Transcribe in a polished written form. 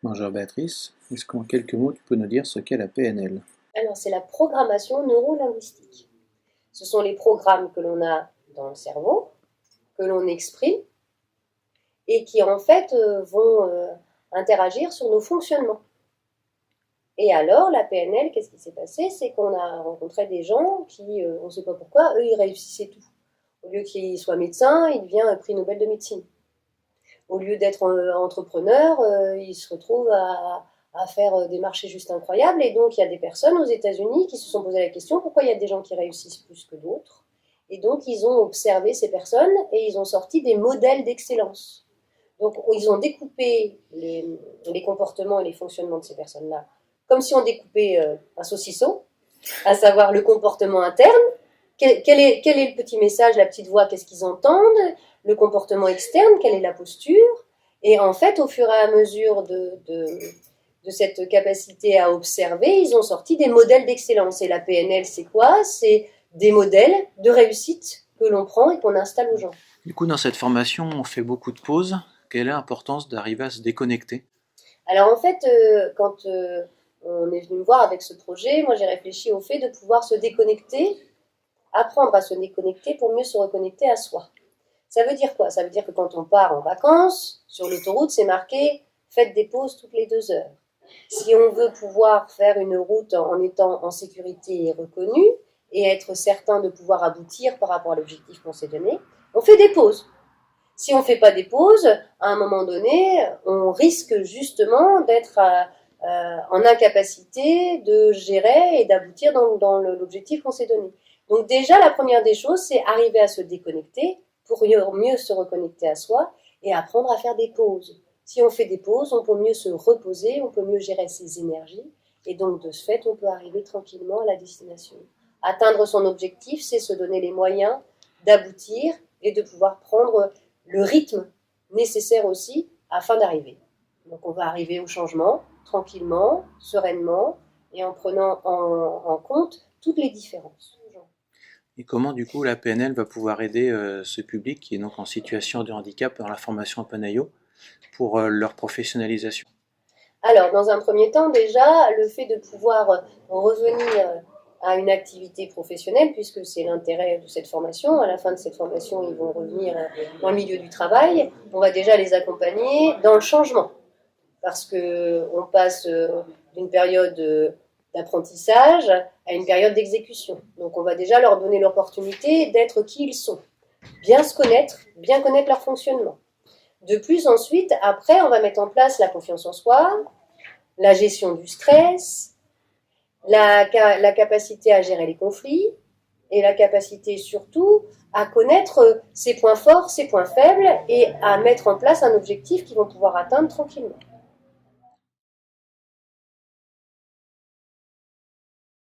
Bonjour Béatrice, est-ce qu'en quelques mots tu peux nous dire ce qu'est la PNL? Alors, c'est la programmation neurolinguistique. Ce sont les programmes que l'on a dans le cerveau, que l'on exprime et qui en fait vont interagir sur nos fonctionnements. Et alors, la PNL, qu'est-ce qui s'est passé? C'est qu'on a rencontré des gens qui, on ne sait pas pourquoi, eux, ils réussissaient tout. Au lieu qu'ils soient médecins, il devient prix Nobel de médecine. Au lieu d'être entrepreneur, ils se retrouvent à faire des marchés juste incroyables. Et donc, il y a des personnes aux États-Unis qui se sont posé la question pourquoi il y a des gens qui réussissent plus que d'autres. Et donc, ils ont observé ces personnes et ils ont sorti des modèles d'excellence. Donc, ils ont découpé les comportements et les fonctionnements de ces personnes-là comme si on découpait un saucisson, à savoir le comportement interne. Quel est le petit message, la petite voix, qu'est-ce qu'ils entendent? Le comportement externe, quelle est la posture? Et en fait, au fur et à mesure de cette capacité à observer, ils ont sorti des modèles d'excellence. Et la PNL, c'est quoi? C'est des modèles de réussite que l'on prend et qu'on installe aux gens. Du coup, dans cette formation, on fait beaucoup de pauses. Quelle est l'importance d'arriver à se déconnecter? Alors en fait, quand on est venu me voir avec ce projet, moi j'ai réfléchi au fait de pouvoir se déconnecter, apprendre à se déconnecter pour mieux se reconnecter à soi. Ça veut dire quoi? Ça veut dire que quand on part en vacances, sur l'autoroute, c'est marqué faites des pauses toutes les 2 heures. Si on veut pouvoir faire une route en étant en sécurité et reconnu, et être certain de pouvoir aboutir par rapport à l'objectif qu'on s'est donné, on fait des pauses. Si on ne fait pas des pauses, à un moment donné, on risque justement d'être en incapacité de gérer et d'aboutir dans l'objectif qu'on s'est donné. Donc déjà, la première des choses, c'est arriver à se déconnecter pour mieux se reconnecter à soi et apprendre à faire des pauses. Si on fait des pauses, on peut mieux se reposer, on peut mieux gérer ses énergies et donc de ce fait, on peut arriver tranquillement à la destination. Atteindre son objectif, c'est se donner les moyens d'aboutir et de pouvoir prendre le rythme nécessaire aussi afin d'arriver. Donc on va arriver au changement tranquillement, sereinement et en prenant en compte toutes les différences. Et comment, du coup, la PNL va pouvoir aider ce public qui est donc en situation de handicap dans la formation à Panayo pour leur professionnalisation? Alors, dans un premier temps, déjà, le fait de pouvoir revenir à une activité professionnelle, puisque c'est l'intérêt de cette formation. À la fin de cette formation, ils vont revenir dans le milieu du travail. On va déjà les accompagner dans le changement. Parce qu'on passe d'une période d'apprentissage à une période d'exécution. Donc on va déjà leur donner l'opportunité d'être qui ils sont, bien se connaître, bien connaître leur fonctionnement. De plus, ensuite, après, on va mettre en place la confiance en soi, la gestion du stress, la capacité à gérer les conflits et la capacité surtout à connaître ses points forts, ses points faibles et à mettre en place un objectif qu'ils vont pouvoir atteindre tranquillement.